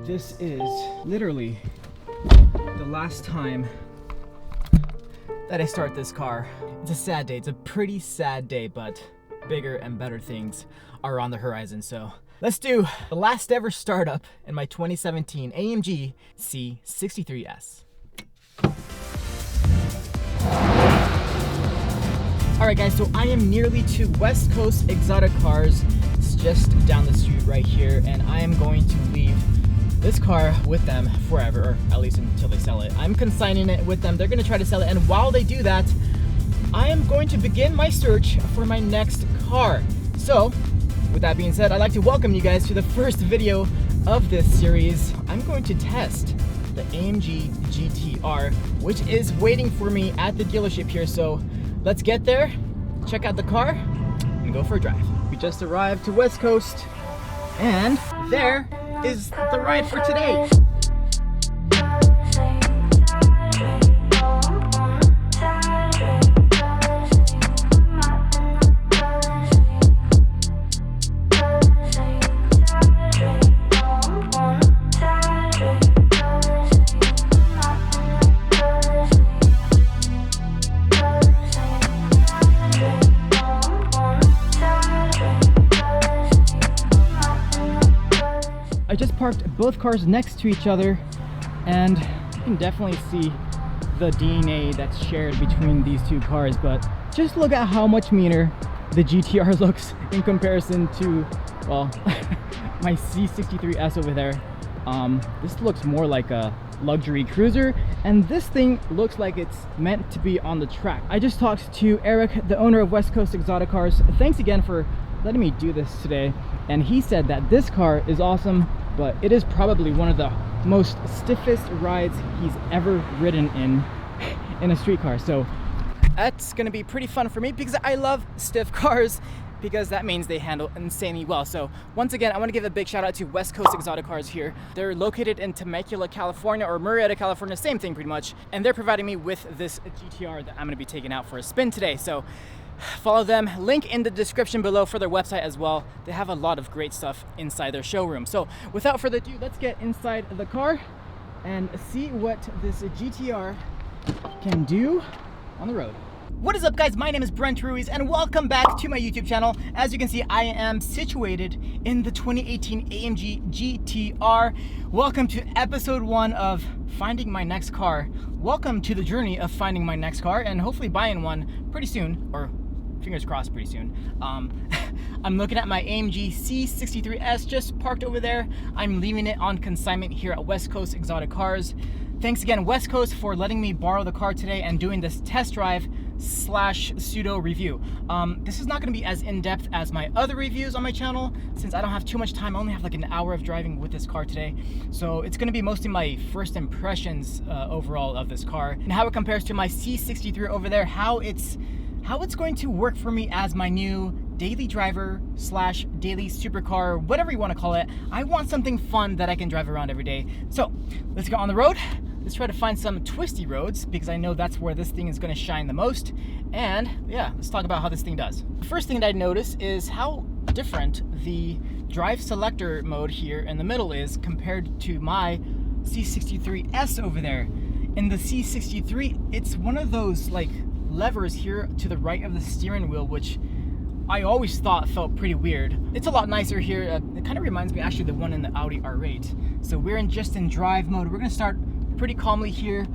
This is literally the last time that I start this car. It's a sad day. It's a pretty sad day, but bigger and better things are on the horizon. So let's do the last ever startup in my 2017 AMG C63S. All right, guys, so I am nearly to West Coast Exotic Cars. It's just down the street right here, and I am going to leave this car with them forever, or at least until they sell it. I'm consigning it with them. They're gonna try to sell it, and while they do that, I am going to begin my search for my next car. So, with that being said, I'd like to welcome you guys to the first video of this series. I'm going to test the AMG GTR, which is waiting for me at the dealership here. So let's get there, check out the car, and go for a drive. We just arrived to West Coast, and there is the ride for today. I just parked both cars next to each other, and you can definitely see the DNA that's shared between these two cars, but just look at how much meaner the GTR looks in comparison to, well, my C63S over there. This looks more like a luxury cruiser, and this thing looks like it's meant to be on the track. I just talked to Eric, the owner of West Coast Exotic Cars. Thanks again for letting me do this today, and he said that this car is awesome, but it is probably one of the most stiffest rides he's ever ridden in a street car. So that's gonna be pretty fun for me because I love stiff cars, because that means they handle insanely well. So once again, I want to give a big shout out to West Coast Exotic Cars here. They're located in Temecula, California, or Murrieta, California, same thing pretty much. And they're providing me with this GTR that I'm going to be taking out for a spin today. So follow them, link in the description below for their website as well. They have a lot of great stuff inside their showroom. So without further ado, let's get inside the car and see what this GTR can do on the road. What is up, guys? My name is Brent Ruiz, and welcome back to my YouTube channel. As you can see, I am situated in the 2018 AMG GTR. Welcome to episode 1 of finding my next car. Welcome to the journey of finding my next car and hopefully buying one pretty soon, or fingers crossed pretty soon. I'm looking at my AMG C63S just parked over there. I'm leaving it on consignment here at West Coast Exotic Cars. Thanks again, West Coast, for letting me borrow the car today and doing this test drive / pseudo review. This is not going to be as in-depth as my other reviews on my channel, since I don't have too much time. I only have like an hour of driving with this car today. So it's going to be mostly my first impressions overall of this car, and how it compares to my C63 over there, how it's going to work for me as my new daily driver / daily supercar, whatever you want to call it. I want something fun that I can drive around every day. So let's go on the road. Let's try to find some twisty roads, because I know that's where this thing is going to shine the most. And yeah, let's talk about how this thing does. The first thing that I notice is how different the drive selector mode here in the middle is compared to my C63S over there. In the C63, it's one of those like levers here to the right of the steering wheel, which I always thought felt pretty weird. It's a lot nicer here. It kind of reminds me actually of the one in the Audi R8. So we're just in drive mode. We're going to start pretty calmly here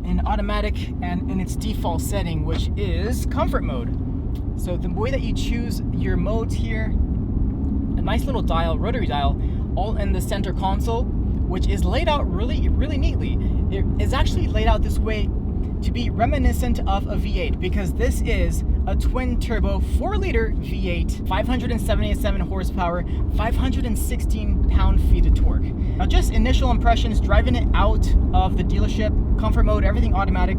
in automatic and in its default setting, which is comfort mode. So the way that you choose your modes here, a nice little dial, rotary dial, all in the center console, which is laid out really neatly. It is actually laid out this way to be reminiscent of a V8, because this is a twin turbo 4-liter V8, 577 horsepower, 516 pound-feet of torque. Now, just initial impressions driving it out of the dealership, comfort mode, everything automatic.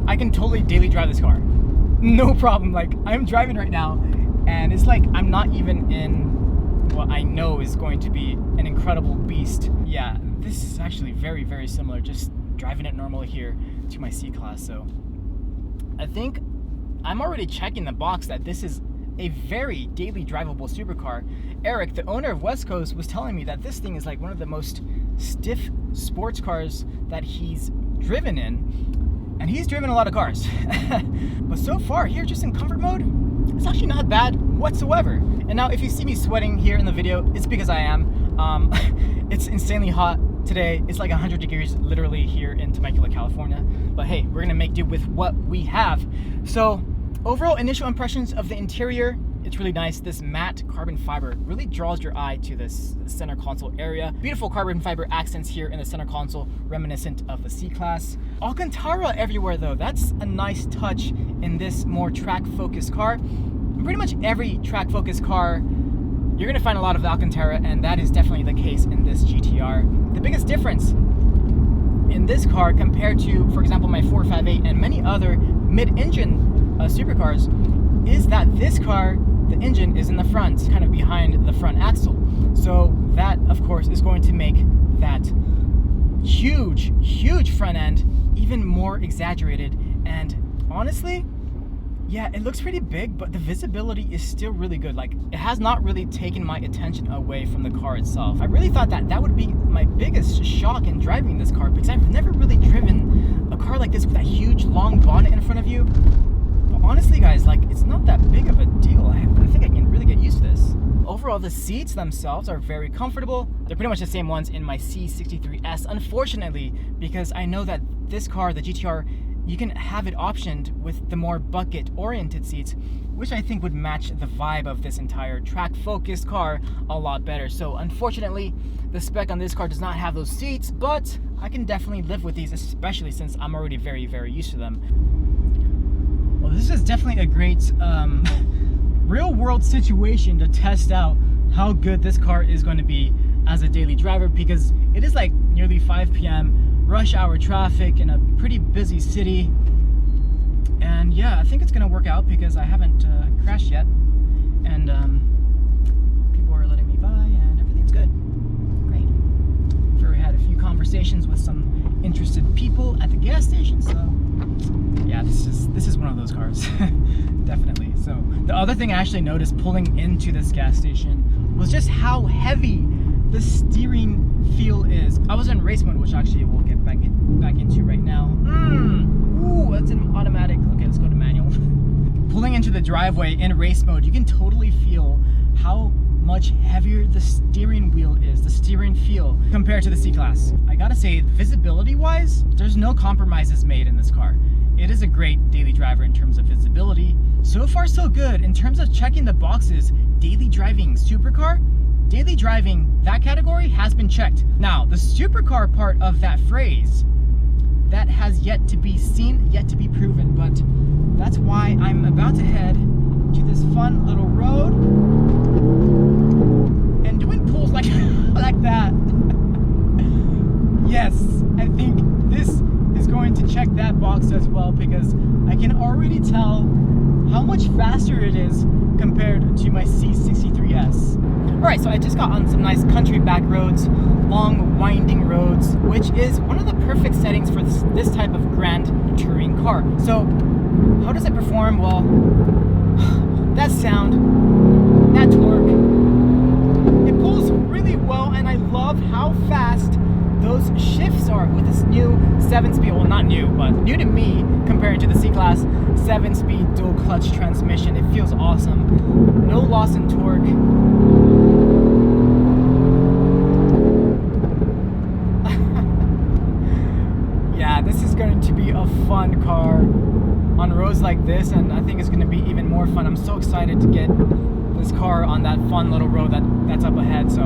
I can totally daily drive this car, no problem. Like, I'm driving right now, and it's like I'm not even in what I know is going to be an incredible beast. Yeah, this is actually very similar, just driving it normally here to my C-Class. So I think I'm already checking the box that this is a very daily drivable supercar. Eric, the owner of West Coast, was telling me that this thing is like one of the most stiff sports cars that he's driven in, and he's driven a lot of cars. But so far here, just in comfort mode, it's actually not bad whatsoever. And now if you see me sweating here in the video, it's because I am. It's insanely hot today. It's like 100 degrees literally here in Temecula, California. But hey, we're gonna make do with what we have. So overall initial impressions of the interior, it's really nice. This matte carbon fiber really draws your eye to this center console area. Beautiful carbon fiber accents here in the center console, reminiscent of the C-Class. Alcantara everywhere though. That's a nice touch in this more track-focused car. In pretty much every track-focused car, you're gonna find a lot of Alcantara, and that is definitely the case in this GTR. The biggest difference in this car compared to, for example, my 458 and many other mid-engine supercars is that this car, the engine is in the front, kind of behind the front axle. So that, of course, is going to make that huge front end even more exaggerated. And honestly, yeah, it looks pretty big, but the visibility is still really good. Like, it has not really taken my attention away from the car itself. I really thought that would be my biggest shock in driving this car, because I've never really driven a car like this with that huge long bonnet in front of you. But honestly, guys, like, it's not that big of a deal. I think I can really get used to this. Overall, the seats themselves are very comfortable. They're pretty much the same ones in my C63S, unfortunately, because I know that this car, the GTR, you can have it optioned with the more bucket-oriented seats, which I think would match the vibe of this entire track-focused car a lot better. So unfortunately, the spec on this car does not have those seats, but I can definitely live with these, especially since I'm already very used to them. Well, this is definitely a great real-world situation to test out how good this car is going to be as a daily driver, because it is like nearly 5 p.m. rush hour traffic in a pretty busy city. And yeah, I think it's gonna work out because I haven't crashed yet, and people are letting me by and everything's good. Great. I've already had a few conversations with some interested people at the gas station, so yeah, this is one of those cars. Definitely. So the other thing I actually noticed pulling into this gas station was just how heavy the steering feel is. I was in race mode, which actually we'll get back into right now. Ooh, that's an automatic. Okay, let's go to manual. Pulling into the driveway in race mode, you can totally feel how much heavier the steering wheel is, the steering feel, compared to the C-Class. I gotta say, visibility-wise, there's no compromises made in this car. It is a great daily driver in terms of visibility. So far, so good. In terms of checking the boxes, daily driving supercar, daily driving, that category has been checked. Now, the supercar part of that phrase, that has yet to be seen, yet to be proven, but that's why I'm about to head to this fun little road and doing pulls like, like that. Yes, I think this is going to check that box as well, because I can already tell how much faster it is compared to my C63S. Alright, so I just got on some nice country back roads, long winding roads, which is one of the perfect settings for this type of grand touring car. So, how does it perform? Well, that sound, that torque, it pulls really well, and I love how fast those shifts are with this new 7-speed, well, not new, but new to me compared to the C-Class 7-speed dual clutch transmission. It feels awesome. No loss in torque. Yeah, this is going to be a fun car on roads like this, and I think it's going to be even more fun. I'm so excited to get this car on that fun little road that's up ahead. So,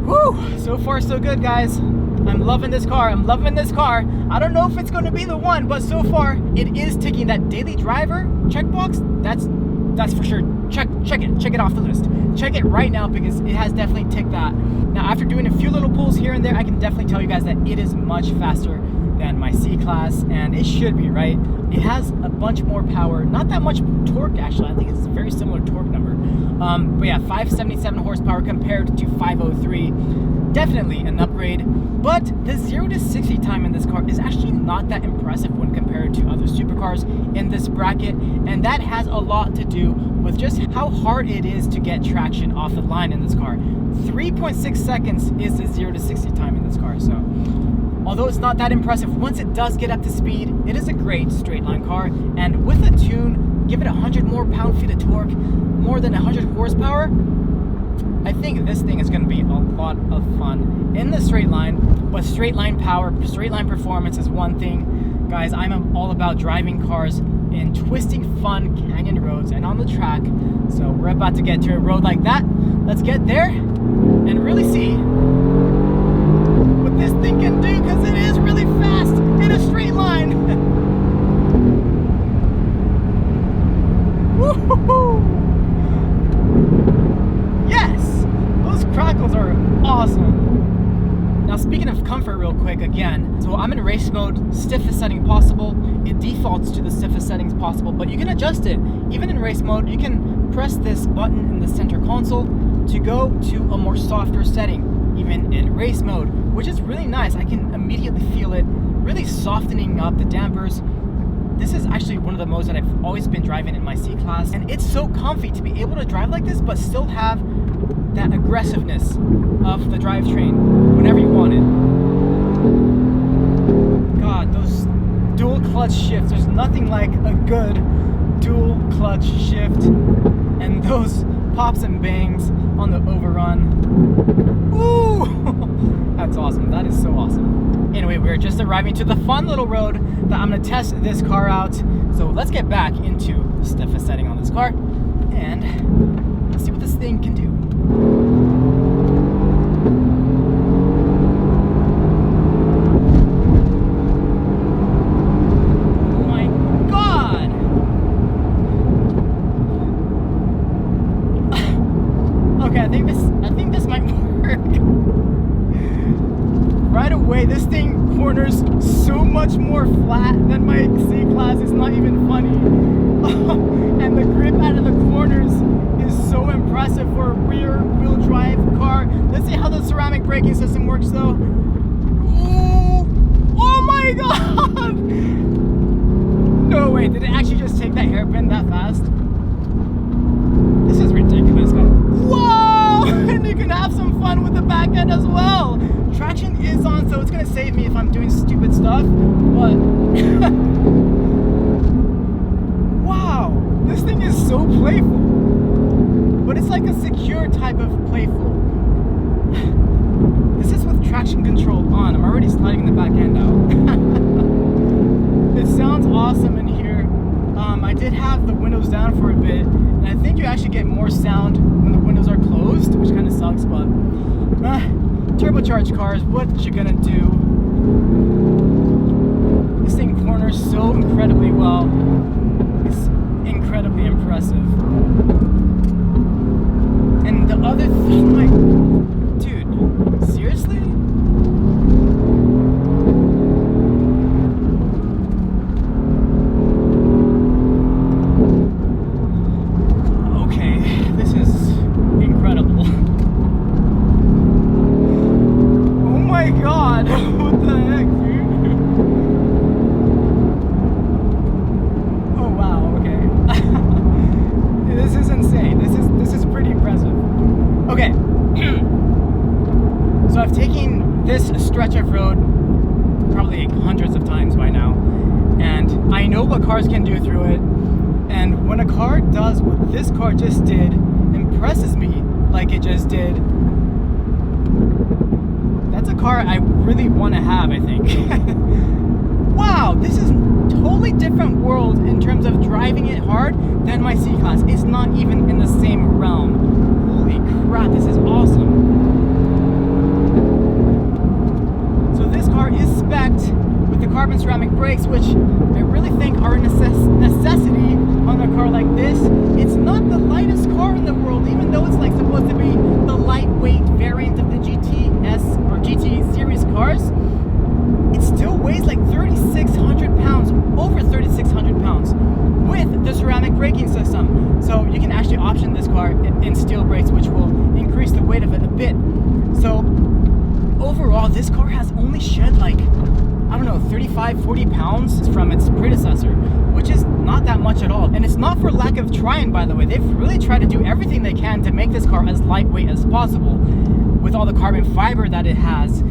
whew, so far so good, guys. I'm loving this car. I'm loving this car. I don't know if it's going to be the one, but so far it is ticking that daily driver checkbox. That's for sure. Check it off the list. Check it right now, because it has definitely ticked that. Now, after doing a few little pulls here and there, I can definitely tell you guys that it is much faster than my C-Class, and it should be, right? It has a bunch more power, not that much torque actually. I think it's a very similar torque number. But yeah, 577 horsepower compared to 503. definitely an upgrade, but the 0 to 60 time in this car is actually not that impressive when compared to other supercars in this bracket, and that has a lot to do with just how hard it is to get traction off the line in this car. 3.6 seconds is the 0 to 60 time in this car, so although it's not that impressive, once it does get up to speed, it is a great straight line car, and with a tune, give it 100 more pound-feet of torque, more than 100 horsepower, I think this thing is going to be a lot of fun in the straight line. But straight line power, straight line performance is one thing. Guys, I'm all about driving cars in twisting, fun canyon roads and on the track. So we're about to get to a road like that. Let's get there and really see what this thing can do, because it is really fast in a straight line. Woo-hoo-hoo! Yes! Those crackles are awesome. Now, speaking of comfort real quick again, so I'm in race mode, stiffest setting possible. It defaults to the stiffest settings possible, but you can adjust it. Even in race mode, you can press this button in the center console to go to a more softer setting, even in race mode, which is really nice. I can immediately feel it really softening up the dampers. This is actually one of the modes that I've always been driving in my C-Class, and it's so comfy to be able to drive like this, but still have that aggressiveness of the drivetrain whenever you want it. God, those dual clutch shifts, there's nothing like a good dual clutch shift, and those pops and bangs on the overrun. Ooh, that's awesome. That is so awesome. Anyway, we're just arriving to the fun little road that I'm gonna test this car out. So let's get back into the stiffest setting on this car and let's see what this thing can do. Oh my God! Okay, I think this might work. Right away, this thing corners so much more flat than my C-Class. It's not even funny. And the grip out of the corners is so impressive for a rear-wheel drive car. Let's see how the ceramic braking system works, though. Ooh. Oh my God! No way, did it actually just take that hairpin that fast? This is ridiculous, guys. Whoa! And you can have some fun with the back end as well. Traction is on, so it's gonna save me if I'm doing stupid stuff, but wow, this thing is so playful, but it's like a secure type of playful. This is with traction control on. I'm already sliding the back end out. It sounds awesome in here. I did have the windows down for a bit, and I think you actually get more sound when the windows are closed, which kind of sucks, but turbocharged cars, what you gonna do? This thing corners so incredibly well. It's incredibly impressive. And the other thing, like, dude, seriously? Okay, this is incredible. Oh my God, what the heck, dude? Oh wow, okay. This is insane. This is pretty impressive. Okay. So I've taken this stretch of road probably hundreds of times by now, and I know what cars can do through it. And when a car does what this car just did, impresses me like it just did, that's a car I really want to have, I think. Wow, this is a totally different world in terms of driving it hard than my C-Class. It's not even in the same realm. Holy crap, this is awesome. So this car is spec'd with the carbon ceramic brakes, which I really think are a necessity on a car like this. It's not the lightest car in the world, even though it's like supposed to be the lightweight variant of the GTS or GT series cars. It still weighs like 3,600 pounds, over 3,600 pounds, with the ceramic braking system. So you can actually option this car in steel brakes, which will increase the weight of it a bit. So overall, this car has only shed like, I don't know, 35, 40 pounds from its predecessor, which is not that much at all. And it's not for lack of trying, by the way. They've really tried to do everything they can to make this car as lightweight as possible with all the carbon fiber that it has.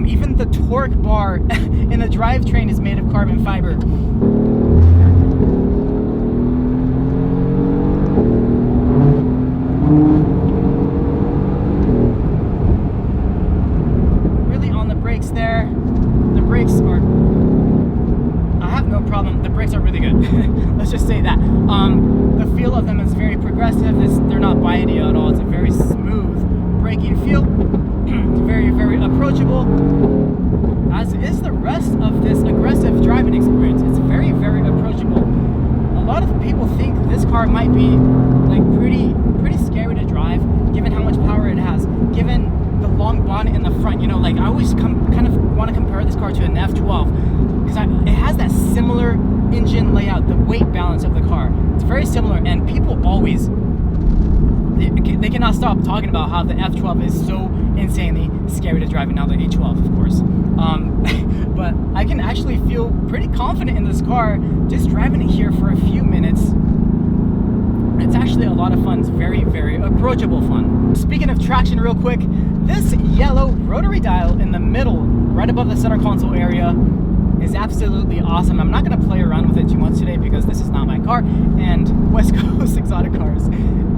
Even the torque bar in the drivetrain is made of carbon fiber. Really on the brakes there. The brakes are, I have no problem. The brakes are really good. Let's just say that. The feel of them is very progressive. They're not bitey at all. It's a very smooth braking feel. Very, very approachable, as is the rest of this aggressive driving experience. It's very, very approachable. A lot of people think this car might be like pretty scary to drive, given how much power it has, given the long bonnet in the front. You know, like I always kind of want to compare this car to an F12 because it has that similar engine layout, the weight balance of the car. It's very similar, and people always they cannot stop talking about how the F12 is so insanely scary to drive, and now the A12, of course. But I can actually feel pretty confident in this car just driving it here for a few minutes. It's actually a lot of fun. It's very, very approachable fun. Speaking of traction real quick, this yellow rotary dial in the middle, right above the center console area, is absolutely awesome. I'm not going to play around with it too much today because this is not my car, and West Coast Exotic Cars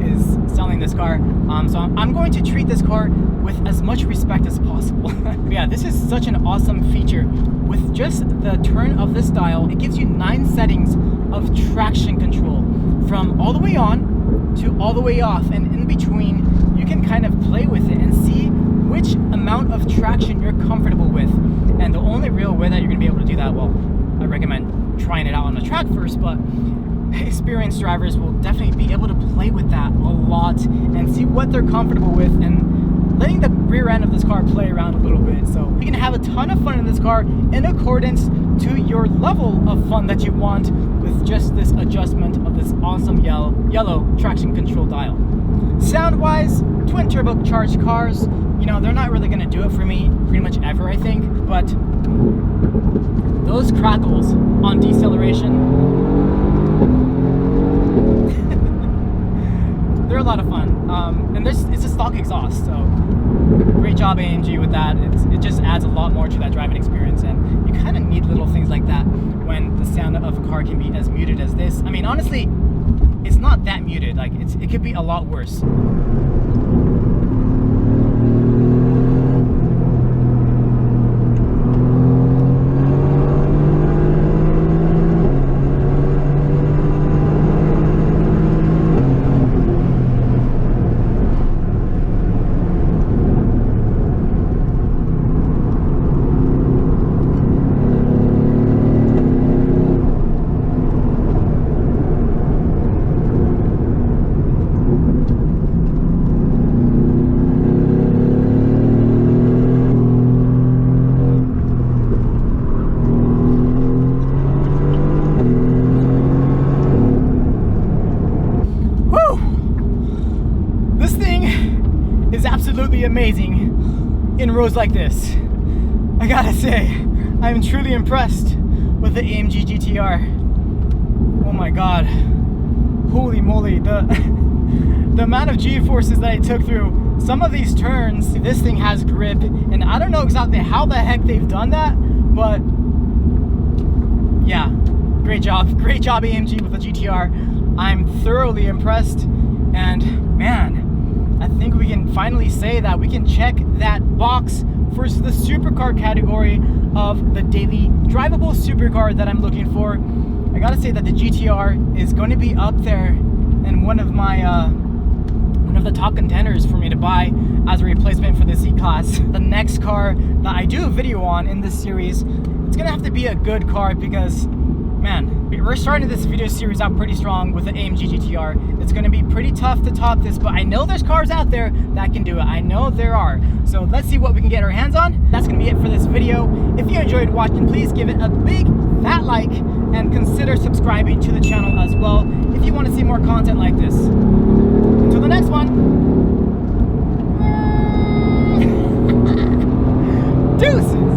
is selling this car. So I'm going to treat this car with as much respect as possible. Yeah, this is such an awesome feature. With just the turn of this dial, it gives you 9 settings of traction control, from all the way on to all the way off, and in between you can kind of play with it and see which amount of traction you're comfortable with. And the only real way that you're going to be able to do that, well, I recommend trying it out on the track first, but experienced drivers will definitely be able to play with that a lot and see what they're comfortable with, and letting the rear end of this car play around a little bit. So you can have a ton of fun in this car in accordance to your level of fun that you want with just this adjustment of this awesome yellow traction control dial. Sound wise, twin turbocharged cars, you know, they're not really going to do it for me pretty much ever, I think, but those crackles on deceleration, they're a lot of fun. And it's a stock exhaust, so great job AMG with that. It just adds a lot more to that driving experience, and you kind of need little things like that when the sound of a car can be as muted as this. I mean, honestly, it's not that muted. Like, it could be a lot worse. Absolutely amazing in roads like this. I gotta say, I'm truly impressed with the AMG GTR. Oh my god, holy moly, the amount of G-forces that I took through some of these turns. This thing has grip, and I don't know exactly how the heck they've done that, but yeah, great job AMG with the GTR. I'm thoroughly impressed, and man, I think we can finally say that we can check that box for the supercar category of the daily drivable supercar that I'm looking for. I gotta say that the GTR is going to be up there in one of the top contenders for me to buy as a replacement for the C-Class. The next car that I do a video on in this series, it's gonna have to be a good car because, man, we're starting this video series out pretty strong with the AMG GTR. It's going to be pretty tough to top this, but I know there's cars out there that can do it. I know there are. So let's see what we can get our hands on. That's going to be it for this video. If you enjoyed watching, please give it a big fat like and consider subscribing to the channel as well if you want to see more content like this. Until the next one. Deuces!